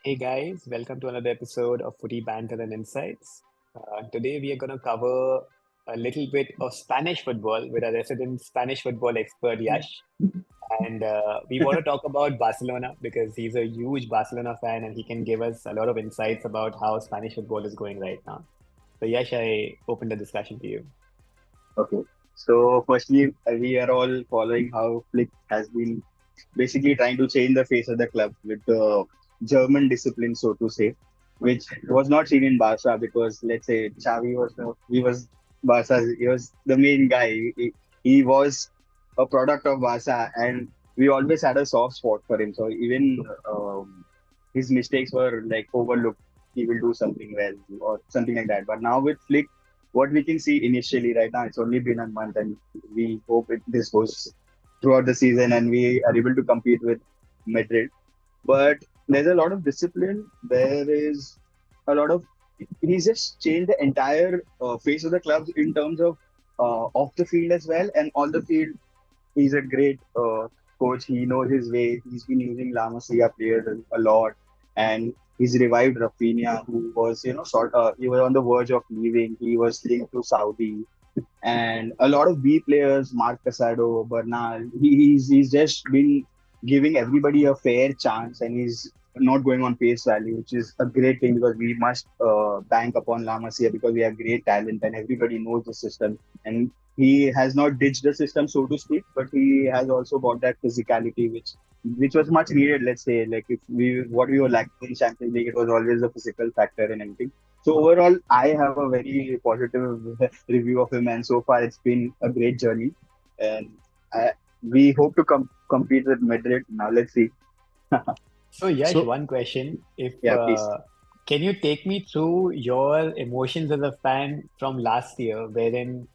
Hey guys, welcome to another episode of Footy Banter and Insights. Today we are going to cover a little bit of Spanish football with our resident Spanish football expert Yash. And we want to talk about Barcelona because he's a huge Barcelona fan and he can give us a lot of insights about how Spanish football is going right now. So Yash, I open the discussion to you. Okay. So, firstly, we are all following how Flick has been basically trying to change the face of the club with the German discipline, so to say, which was not seen in Barca because, let's say, Xavi was Barca's, he was the main guy. He was a product of Barca, and we always had a soft spot for him. So, even his mistakes were like overlooked. He will do something well or something like that. But now with Flick, what we can see initially right now, it's only been a month, and we hope this goes throughout the season and we are able to compete with Madrid. But there's a lot of discipline. There is a lot of he's just changed the entire face of the club in terms of off the field as well and on the field. He's a great coach. He knows his way. He's been using La Masia players a lot, and he's revived Rafinha, who was he was on the verge of leaving. He was linked to Saudi, and a lot of B players, Mark Casado, Bernal. He's just been giving everybody a fair chance, and he's not going on face value, which is a great thing because we must bank upon La Masia because we have great talent and everybody knows the system. And he has not ditched the system, so to speak, but he has also got that physicality, which was much needed. Let's say, like if we what we were lacking in Champions League, it was always the physical factor and everything. So overall, I have a very positive review of him, and so far it's been a great journey. And we hope to compete with Madrid. Now let's see. So Yash, So, one question. If Yeah, please. Can you take me through your emotions as a fan from last year, wherein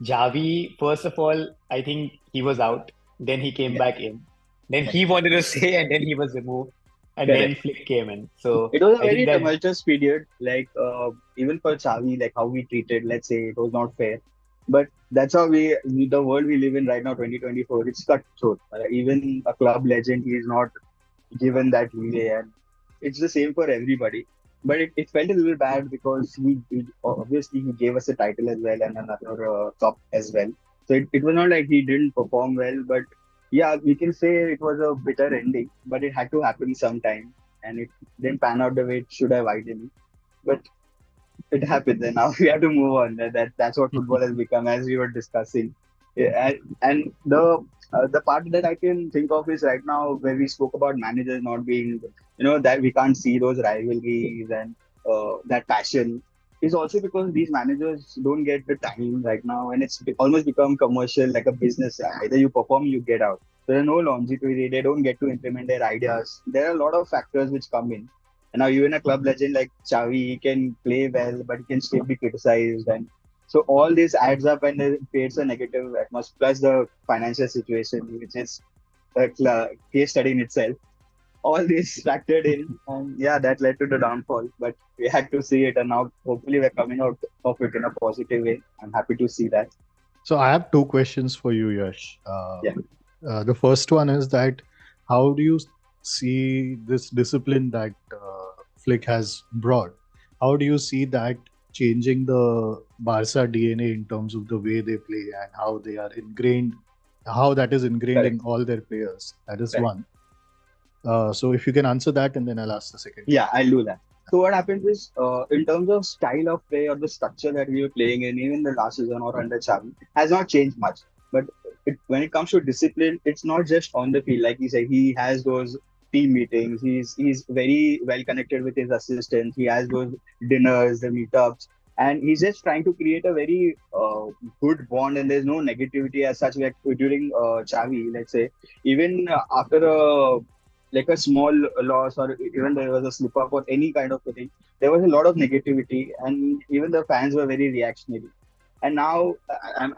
Javi, first of all, I think he was out, then he came Yeah, back in, then yeah, he wanted to stay, and then he was removed, and then correct. Flick came in. So It was a I think very that, tumultuous period. Like even for Xavi, like how we treated, let's say it was not fair. But that's how the world we live in right now, 2024. It's cutthroat. Even a club legend, he is not given that leeway, and it's the same for everybody. But it felt a little bad because he obviously he gave us a title as well and another cup as well. So it was not like he didn't perform well, but yeah, we can say it was a bitter ending. But it had to happen sometime, and it didn't pan out the way it should have ideally. But it happens, and now we have to move on. That's what football has become, as we were discussing. Yeah, and the part that I can think of is right now where we spoke about managers not being, that we can't see those rivalries and that passion is also because these managers don't get the time right now, and it's almost become commercial, like a business. Either you perform, you get out. There are no longevity. They don't get to implement their ideas. There are a lot of factors which come in. And now even a club legend like Xavi, he can play well, but he can still be criticized. And so all this adds up and it creates a negative atmosphere. Plus the financial situation, which is a case study in itself. All this factored in, and yeah, that led to the downfall. But we had to see it, and now hopefully we're coming out of it in a positive way. I'm happy to see that. so, I have two questions for you, Yash. Yeah. The first one is that how do you see this discipline that Flick has brought? How do you see that changing the Barca DNA in terms of the way they play and how they are ingrained, how that is ingrained in Correct. all their players? That is Correct. one. So, if you can answer that, and then I'll ask the second one. Yeah, I'll do that. So what happens is, in terms of style of play or the structure that we were playing in, even the last season or under Xavi, has not changed much. But when it comes to discipline, it's not just on the field. Like you say, he has those team meetings. He's very well connected with his assistants. He has those dinners, the meetups, and he's just trying to create a very good bond. And there's no negativity as such. Like during Xavi, let's say, even after like a small loss or even there was a slip up or any kind of a thing, there was a lot of negativity and even the fans were very reactionary. And now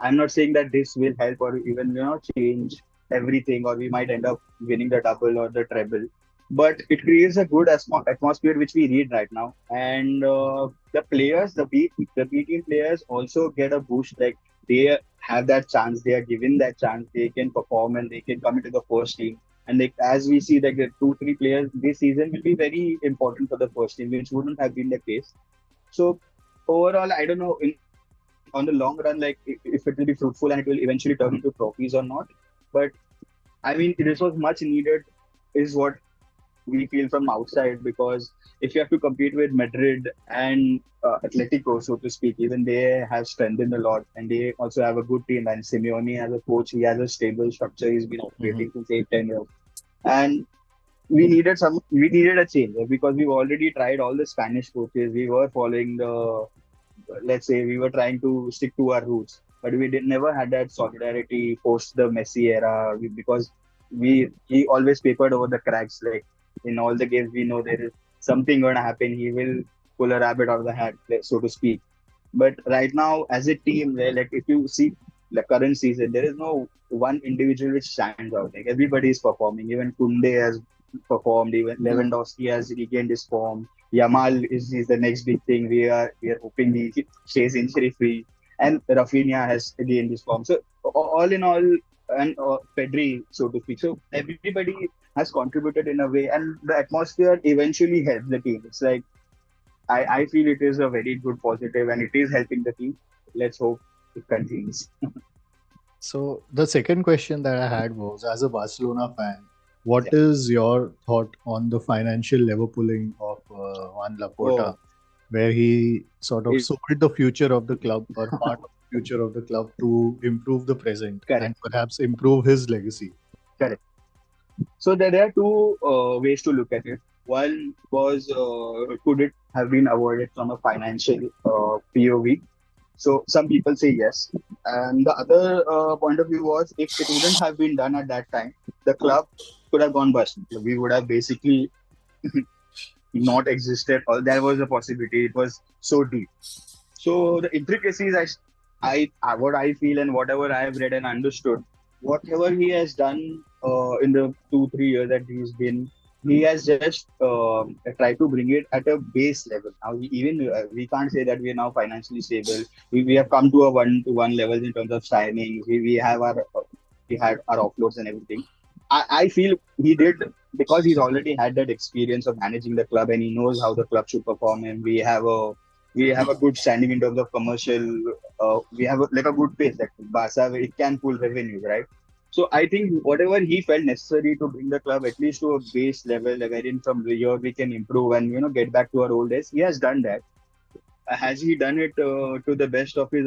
I'm not saying that this will help or even change everything or we might end up winning the double or the treble. But it creates a good atmosphere which we need right now. And the players, the B team players also get a boost. Like they have that chance, they are given that chance, they can perform and they can come into the first team And like as we see, like the 2-3 players this season will be very important for the first team, which wouldn't have been the case. So overall, I don't know in on the long run, like if it will be fruitful and it will eventually turn into trophies or not. But I mean, this was much needed, is what we feel from outside, because if you have to compete with Madrid and Atletico, so to speak, even they have strengthened a lot and they also have a good team. And Simeone as a coach, he has a stable structure. He's been operating since 8-10 years. And we needed a change, because we've already tried all the Spanish coaches. We were following the, let's say, we were trying to stick to our roots, but we did never had that solidarity post the Messi era, because he always papered over the cracks. Like in all the games, we know there is something going to happen. He will pull a rabbit out of the hat, so to speak. But right now, as a team, like if you see the current season, there is no one individual which stands out. Like everybody is performing. Even Kunde has performed. Even Lewandowski has regained his form. Yamal is the next big thing. We are hoping he stays injury free, and Rafinha has gained his form. So all in all, and Pedri, so to speak. So everybody has contributed in a way, and the atmosphere eventually helps the team. It's like I feel it is a very good positive, and it is helping the team. Let's hope it continues. So the second question that I had was, as a Barcelona fan, what Yeah. is your thought on the financial lever pulling of Juan Laporta, Oh, where he sort of it, sold the future of the club or part of the future of the club to improve the present and correct, perhaps improve his legacy? correct. So there are two ways to look at it. One was, could it have been avoided from a financial POV? So some people say yes, and the other point of view was, if it wouldn't have been done at that time, the club could have gone bust. We would have basically not existed, or there was a possibility. It was so deep. So the intricacies, what I feel and whatever I have read and understood, whatever he has done in the 2-3 years that he's been, he has just tried to bring it at a base level. Now, even we can't say that we are now financially stable. We have come to a one-to-one level in terms of signings. We had our offloads and everything. I feel he did, because he's already had that experience of managing the club and he knows how the club should perform. And we have a good standing in terms of commercial. We have like a good pace that Barca, it can pull revenues, right? So I think whatever he felt necessary to bring the club at least to a base level, like wherein from here we can improve and get back to our old days, he has done that. Has he done it to the best of his?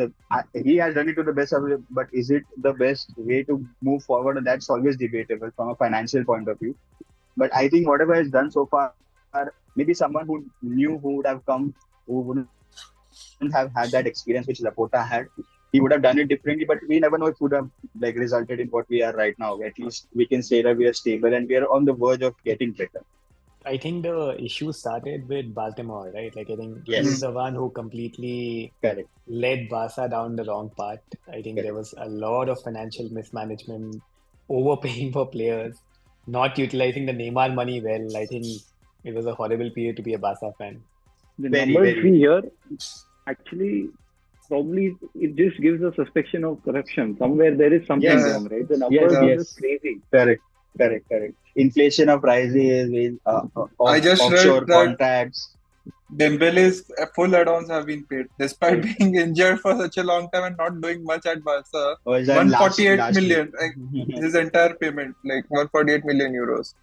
He has done it to the best of his, but is it the best way to move forward? And that's always debatable from a financial point of view. But I think whatever he's done so far, maybe someone who knew who would have come, who wouldn't have had that experience which Laporta had, he would have done it differently. But we never know if it would have like resulted in what we are right now. At least we can say that we are stable and we are on the verge of getting better. I think the issue started with Baltimore, right? Like I think Yes, he's the one who completely correct, led Barca down the wrong path. I think there correct. was a lot of financial mismanagement, overpaying for players, not utilizing the Neymar money well. I think it was a horrible period to be a Barca fan. The Very, numbers very, we hear actually probably it just gives a suspicion of corruption. Somewhere there is something yes, wrong, right? The yes, numbers are Yeah, just yes. crazy. Correct, correct, correct. Inflation of prices with I just read offshore that contracts. Dembele's full add-ons have been paid, despite being injured for such a long time and not doing much at Barca. Was done last 148 last week. million, like his entire payment, like 148 million euros.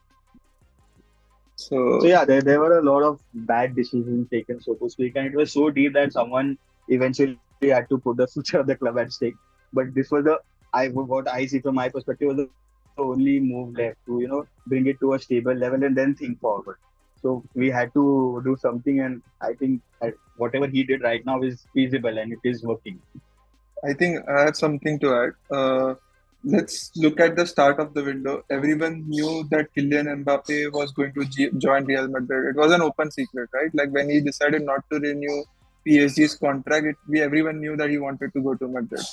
So So yeah, there were a lot of bad decisions taken, so to speak, and it was so deep that someone eventually had to put the future of the club at stake. But this was what I see from my perspective was the only move left to bring it to a stable level and then think forward. So we had to do something, and I think whatever he did right now is feasible and it is working. I think I have something to add. Let's look at the start of the window. Everyone knew that Kylian Mbappe was going to join Real Madrid. It was an open secret, right? Like when he decided not to renew PSG's contract, everyone knew that he wanted to go to Madrid.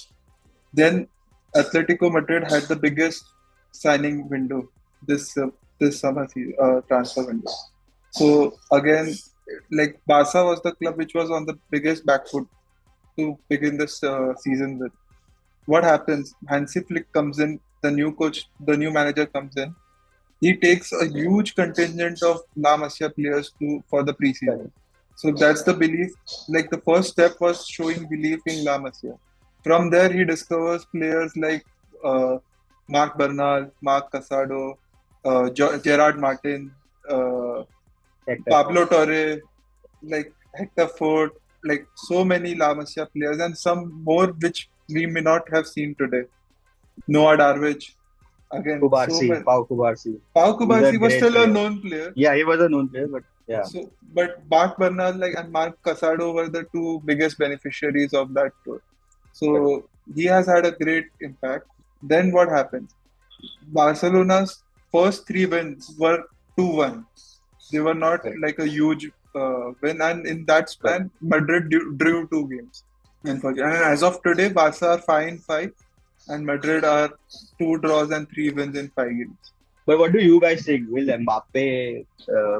Then Atletico Madrid had the biggest signing window this summer transfer window. So again, like Barca was the club which was on the biggest back foot to begin this season with. What happens? Hansi Flick comes in, the new coach, the new manager comes in. he takes a huge contingent of La Masia players for the preseason. So that's the belief. Like the first step was showing belief in La Masia. From there, he discovers players like Marc Bernal, Marc Casado, Gerard Martin, Pablo Torre, like Hector Ford, like so many La Masia players, and some more which we may not have seen today. Noah Darwich, again, Pau Kubarsi. Pau Kubarsi was still a known player. Yeah, he was a known player, but yeah. So, but Marc Bernal and Marc Casado were the two biggest beneficiaries of that tour. So he has had a great impact. Then what happened? Barcelona's first 3 wins were 2-1. They were not like a huge win, and in that span, Madrid drew 2 games. And as of today, Barca are 5-5, and Madrid are 2 draws and 3 wins in 5 games. But what do you guys think? Will Mbappe,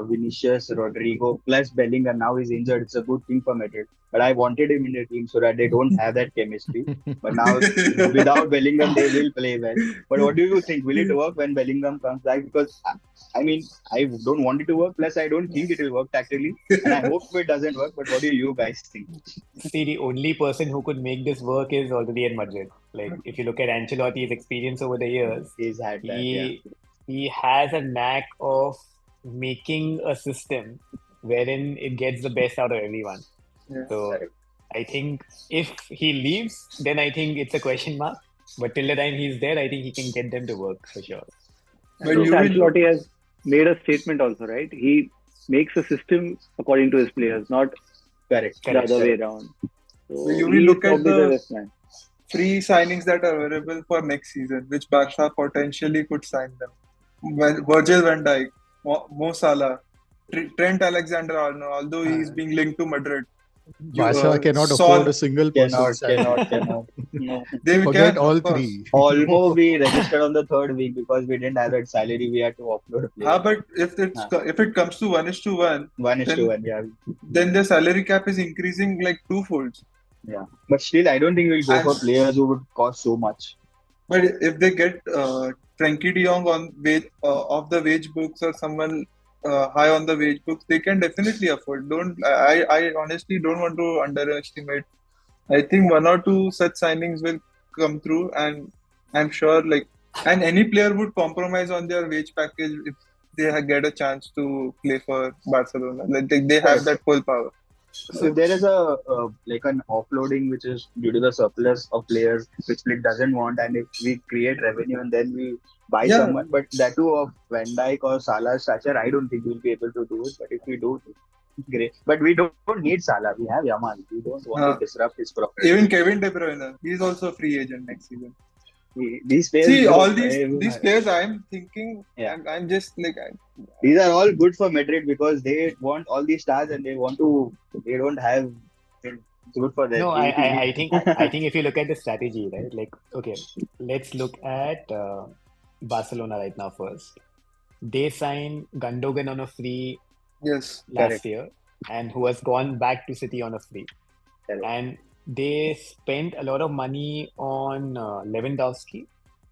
Vinicius, Rodrigo, plus Bellingham, now he's injured, it's a good thing for Madrid. But I wanted him in the team so that they don't have that chemistry. But now, without Bellingham, they will play well. But what do you think? Will it work when Bellingham comes back? Because, I mean, I don't want it to work. Plus, I don't think it will work tactically. And I hope it doesn't work. But what do you guys think? See, the only person who could make this work is already in Madrid. Like, if you look at Ancelotti's experience over the years, he has a knack of making a system wherein it gets the best out of everyone. Yeah. So I think if he leaves, then I think it's a question mark. But till the time he's there, I think he can get them to work for sure. But Ancelotti has made a statement also, right? He makes a system according to his players, not the other way around. So you will look at the free signings that are available for next season, which Barca potentially could sign them. Virgil van Dijk, Mo Salah, Trent Alexander-Arnold, although he's being linked to Madrid. Barca cannot afford a single person. Cannot. No. They forget all 3. Almost we registered on the 3rd week because we didn't have that salary. We had to offload a player. But if it comes to 1:1, 1:1, yeah. Then the salary cap is increasing like 2-fold. Yeah, but still, I don't think we'll go for players who would cost so much. But if they get Frankie De Jong on off the wage books or someone high on the wage books, they can definitely afford. I honestly don't want to underestimate. I think 1 or 2 such signings will come through, and I'm sure and any player would compromise on their wage package if they get a chance to play for Barcelona. They have that full power. So if there is an offloading which is due to the surplus of players which Flick doesn't want, and if we create revenue and then we buy someone, but that too of Van Dijk or Salah's stature, I don't think we'll be able to do it. But if we do, great. But we don't need Salah. We have Yamal. We don't want to disrupt his property. Even Kevin De Bruyne, he's also a free agent next season. These players. See, all these players, I'm thinking, I'm just these are all good for Madrid because they want all these stars and they don't have. It's good for them. No, I think if you look at the strategy, right? Okay, let's look at Barcelona right now first. They signed Gundogan on a free last year, and who has gone back to City on a free. And they spent a lot of money on Lewandowski,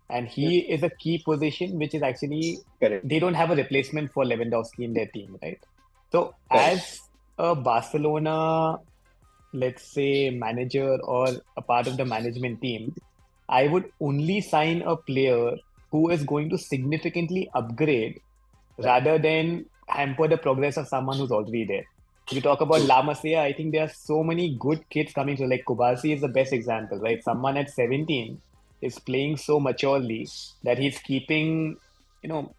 and he is a key position, which is actually they don't have a replacement for Lewandowski in their team, right? So as a Barcelona, let's say, manager or a part of the management team, I would only sign a player who is going to significantly upgrade rather than hamper the progress of someone who's already there. You talk about La Masia, I think there are so many good kids coming through. Like Kubarsi is the best example, right? Someone at 17 is playing so maturely that he's keeping,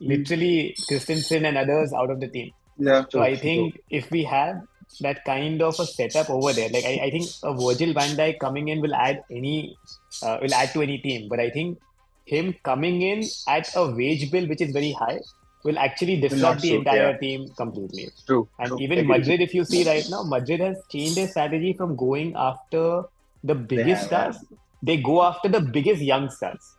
literally Christensen and others out of the team. Yeah. So I think if we have that kind of a setup over there, I think a Virgil van Dijk coming in will add to any team. But I think him coming in at a wage bill which is very high will actually disrupt the entire team completely. True. And even Madrid, if you see right now, Madrid has changed their strategy from going after the biggest stars. They go after the biggest young stars.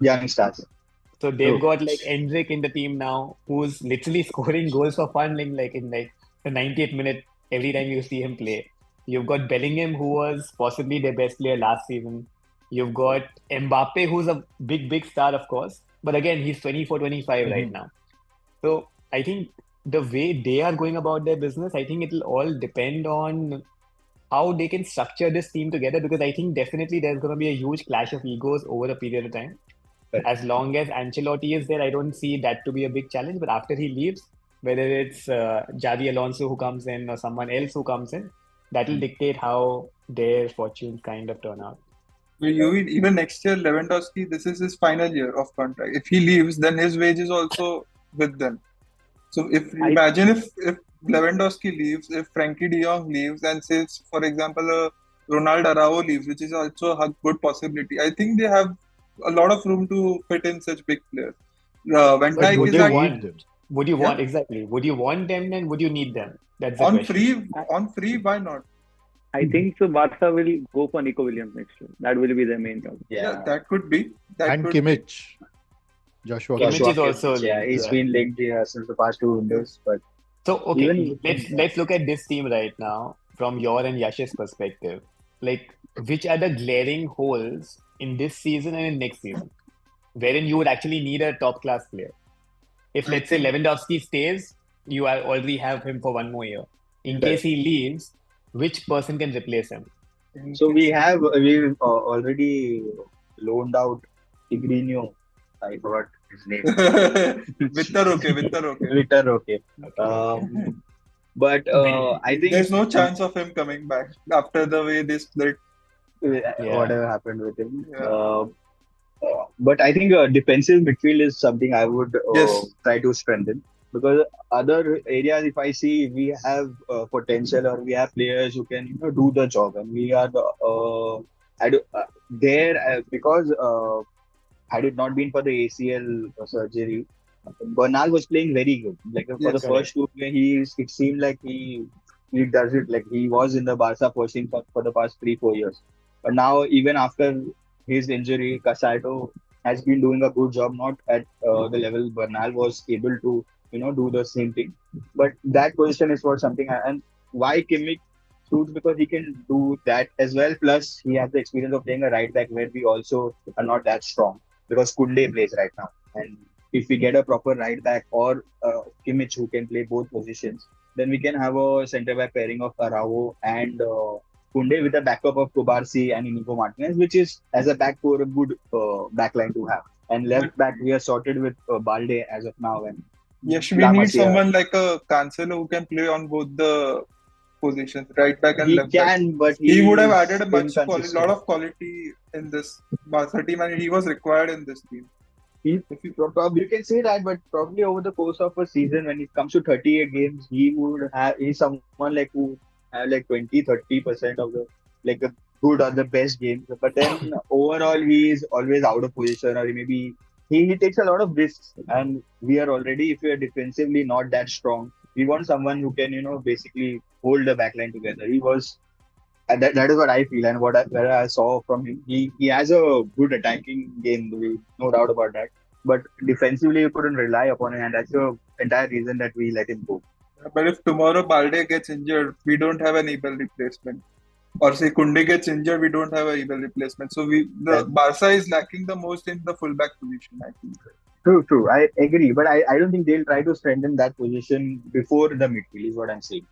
So they've got Endrick in the team now, who's literally scoring goals for fun, in the 90th minute every time you see him play. You've got Bellingham, who was possibly their best player last season. You've got Mbappe, who's a big star, of course. But again, he's 24, 25 right now. So I think the way they are going about their business, I think it'll all depend on how they can structure this team together, because I think definitely there's going to be a huge clash of egos over a period of time. Correct. As long as Ancelotti is there, I don't see that to be a big challenge. But after he leaves, whether it's Xavi Alonso who comes in or someone else who comes in, that will dictate how their fortunes kind of turn out. Even next year, Lewandowski, this is his final year of contract. If he leaves, then his wage is also with them. So imagine if Lewandowski leaves, if Frankie de Jong leaves, and says, for example, Ronaldo Araujo leaves, which is also a good possibility. I think they have a lot of room to fit in such big players. Van But Dijk would is you at want them? would you Yeah. want exactly? Would you want them and would you need them? That's the question. on free, why not? I think so. Barca will go for Nico Williams next year. That will be their main job. Yeah, that could be. And Kimmich. Joshua Kimmich Kimmich. is also yeah, he's yeah. been linked since the past 2 windows. But So okay, Even- let's look at this team right now from your and Yash's perspective. Like, which are the glaring holes in this season and in next season, wherein you would actually need a top class player? If let's say Lewandowski stays, you already have him for one more year. In case he leaves, which person can replace him? so we've already loaned out Tigrinho. I forgot his name. Victor, okay. Twitter, okay. But I think There's no chance of him coming back after the way they split. whatever happened with him. Yeah. But I think defensive midfield is something I would Yes. try to strengthen, because other areas, if I see we have potential or we have players who can do the job, and we are there because had it not been for the ACL surgery, Bernal was playing very good. Like for the Yes. first 2 games, it seemed like he does it like he was in the Barca first team for the past 3-4 years. But now, even after his injury, Casado has been doing a good job, not at the level Bernal was able to do the same thing. But that position is for something, and why Kimmich suits, because he can do that as well. Plus, he has the experience of playing a right back where we also are not that strong, because Kunde plays right now, and if we get a proper right back or Kimmich who can play both positions, then we can have a centre back pairing of Araujo and Kunde with a backup of Kubarsi and Inigo Martinez, which is as a back four a good backline to have. And left back we are sorted with Balde as of now. And Yes, we La need Masia. someone like a Cancelo who can play on both the positions, right back and He left back. can, but He would have is added a inconsistent. lot of quality in this Barca team, and he was required in this team. You can say that, but probably over the course of a season, when it comes to 38 games, he's someone like who have like 20-30% of the like a good or the best games. But then overall, he is always out of position, or maybe he takes a lot of risks. And we are already, if we are defensively not that strong, we want someone who can basically hold the backline together. He was. And that is what I feel, and what I saw from him. He has a good attacking game, no doubt about that. But defensively, you couldn't rely upon it, and that's the entire reason that we let him go. But if tomorrow Balde gets injured, we don't have an able replacement. Or say Kunde gets injured, we don't have an able replacement. So Barca is lacking the most in the fullback position, I think. True. I agree, but I don't think they'll try to strengthen that position before the midfield. Is what I'm saying.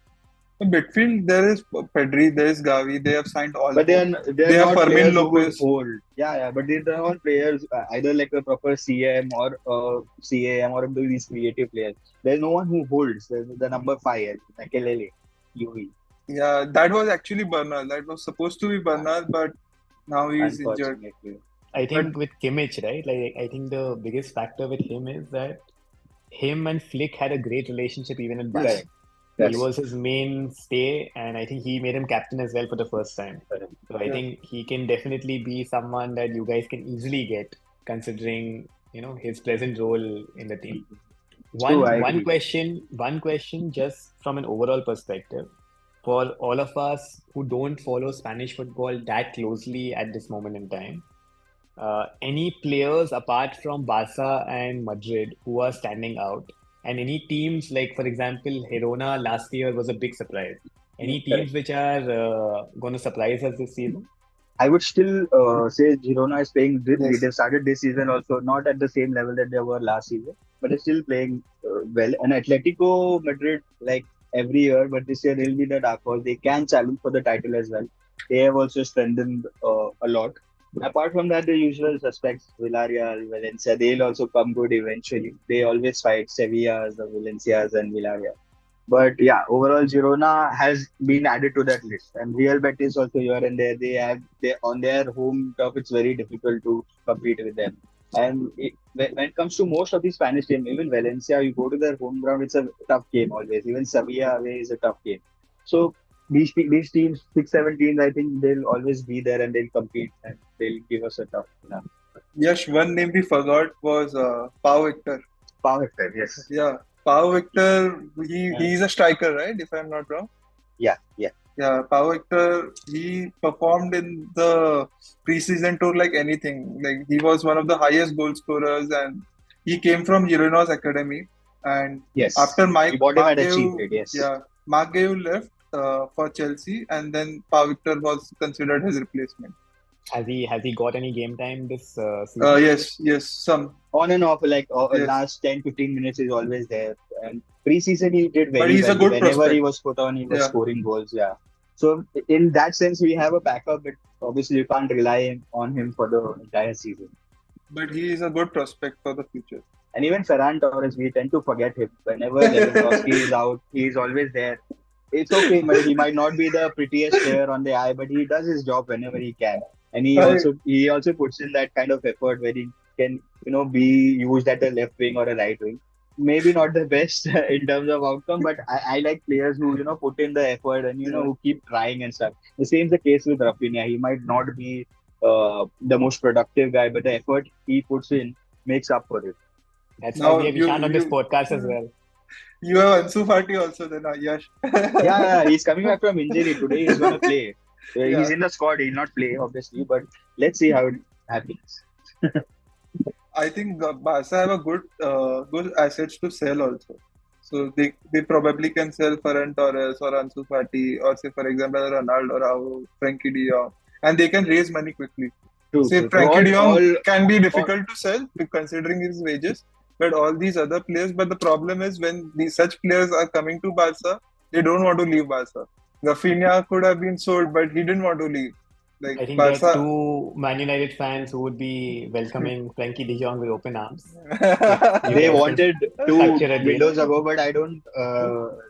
In midfield, there is Pedri, there is Gavi. They have signed all. But they are have not Fermin players who would Lopez. hold. Yeah, but they're all players either like a proper CM or CAM or these creative players. There's no one who holds. There's the number 5, Makelele, UV. Yeah, that was actually Bernal. That was supposed to be Bernal, but now he is injured. Unfortunately. I think with Kimmich, right? Like, I think the biggest factor with him is that him and Flick had a great relationship even in Barca. Correct. Yes. He was his mainstay, and I think he made him captain as well for the first time. Correct. So I think he can definitely be someone that you guys can easily get, considering his present role in the team. One question, just from an overall perspective, for all of us who don't follow Spanish football that closely at this moment in time, any players apart from Barca and Madrid who are standing out, and any teams like, for example, Girona last year was a big surprise. Any teams which are going to surprise us this season? I would still say Girona is playing. Yes. They started this season also not at the same level that they were last season, but they're still playing well. And Atletico Madrid, like every year, but this year they'll be the dark horse. They can challenge for the title as well. They have also strengthened a lot. Apart from that, the usual suspects, Villarreal, Valencia, they'll also come good eventually. They always fight Sevilla's, the Valencias, and Villarreal. But yeah, overall, Girona has been added to that list, and Real Betis also here and there. They on their home turf. It's very difficult to compete with them. And when it comes to most of the Spanish teams, even Valencia, you go to their home ground, it's a tough game always. Even Sevilla away is a tough game. So these teams, 6, 7 teams, I think they'll always be there and they'll compete and they'll give us a tough. Yes, one name we forgot was Pau Victor. Pau Victor, yes. Yeah, Pau Victor, he's a striker, right? If I'm not wrong. Yeah. Yeah, Pau Victor, he performed in the preseason tour like anything. Like he was one of the highest goal scorers, and he came from Girona's academy. And yes, after we bought him at a cheap rate. Yes. Yeah, Marc Guehi left for Chelsea, and then Pau Victor was considered his replacement. Has he got any game time this season? Yes, some on and off. Like last 10-15 minutes is always there. And preseason he did very well. Whenever prospect. He was put on, he was scoring goals. Yeah. So in that sense, we have a backup, but obviously you can't rely on him for the entire season. But he is a good prospect for the future. And even Ferran Torres, we tend to forget him. Whenever Lewandowski is out, he is always there. It's okay, but he might not be the prettiest player on the eye, but he does his job whenever he can. And he also puts in that kind of effort where he can, be used at a left wing or a right wing. Maybe not the best in terms of outcome, but I like players who, put in the effort and, who keep trying and stuff. The same is the case with Rafinha. He might not be the most productive guy, but the effort he puts in makes up for it. That's why we have Ishan on this podcast as well. You have Ansu Fati also then, Yash. Yeah, he's coming back from injury. Today he's going to play. He's in the squad. He'll not play, obviously, but let's see how it happens. I think Barca have a good assets to sell also. So they probably can sell Ferran Torres or Ansu Fati or say for example Ronaldo or Frankie de Jong, and they can raise money quickly. Say Frankie de Jong can be difficult to sell considering his wages, but all these other players. But the problem is when such players are coming to Barca, they don't want to leave Barca. Rafinha could have been sold, but he didn't want to leave. Like I think there are 2 Man United fans who would be welcoming Frankie de Jong with open arms. They wanted 2 windows ago, but I don't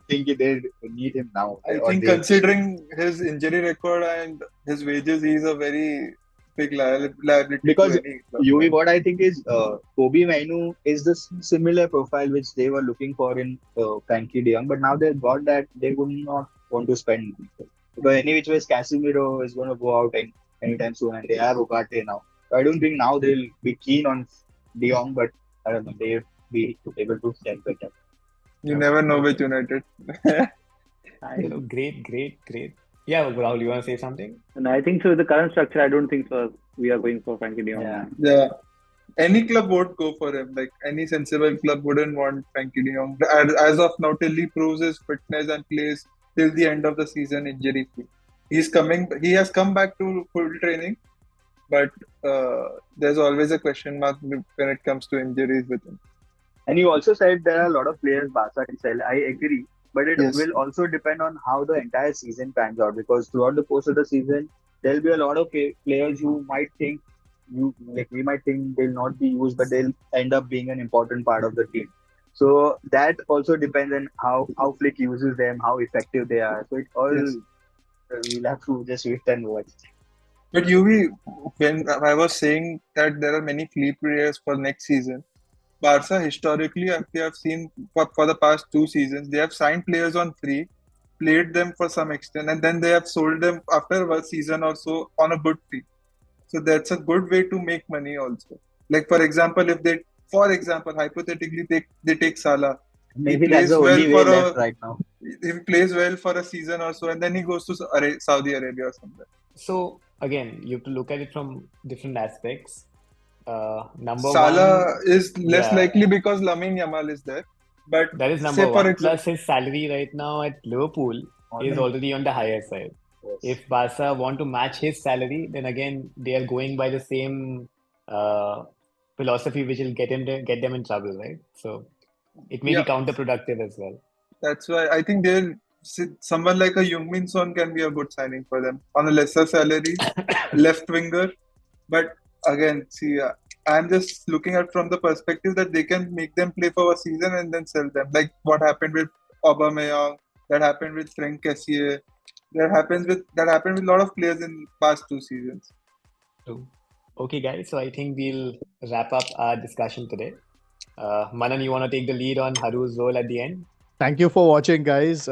think they need him now. I think considering his injury record and his wages, he's a very big liability. Because what I think is Kobe Mainu is the similar profile which they were looking for in Frankie de Jong, but now they've got that they would not want to spend. Because any which ways Casemiro is going to go out anytime soon, and they have Ugarte now. So I don't think now they'll be keen on De Jong, but I don't know, they'll be able to sell better. You never know with United. Great. Yeah, Rahul, you want to say something? And I think so. With the current structure, I don't think so. We are going for Frankie de Jong. Yeah. Any club would go for him. Like any sensible club wouldn't want Frankie de Jong. As of now, till he proves his fitness and plays till the end of the season injury free. He has come back to full training, but there's always a question mark when it comes to injuries with him. And you also said there are a lot of players Barca can sell. I agree, but it will also depend on how the entire season pans out, because throughout the course of the season, there'll be a lot of players who might think we might think they'll not be used, but they'll end up being an important part of the team. So that also depends on how Flick uses them, how effective they are. So it all we'll have to just wait and watch. But when I was saying that there are many free players for next season, Barca historically, we have seen for the past 2 seasons, they have signed players on free, played them for some extent, and then they have sold them after a season or so on a good fee. So that's a good way to make money also. Like for example, hypothetically, they take Salah. Maybe that's the only way left right now. He plays well for a season or so, and then he goes to Saudi Arabia or something. So again, you have to look at it from different aspects. Salah is less likely because Lamine Yamal is there. But that is number one. Plus his salary right now at Liverpool is already on the higher side. Yes. If Barca want to match his salary, then again they are going by the same philosophy which will get them in trouble, right? So it may be counterproductive as well. That's why I think someone like a Heung-min Son can be a good signing for them on a lesser salary, left winger. But again, see, I'm just looking at from the perspective that they can make them play for a season and then sell them, like what happened with Aubameyang, that happened with Frank Kessié, that happened with a lot of players in past 2 seasons. True. Okay, guys. So I think we'll wrap up our discussion today. Manan, you want to take the lead on Haru's role at the end? Thank you for watching, guys.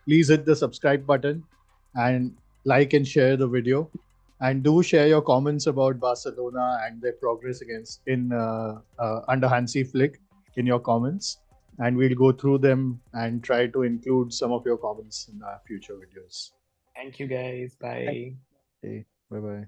Please hit the subscribe button and like and share the video. And do share your comments about Barcelona and their progress under Hansi Flick in your comments. And we'll go through them and try to include some of your comments in our future videos. Thank you, guys. Bye. Bye-bye.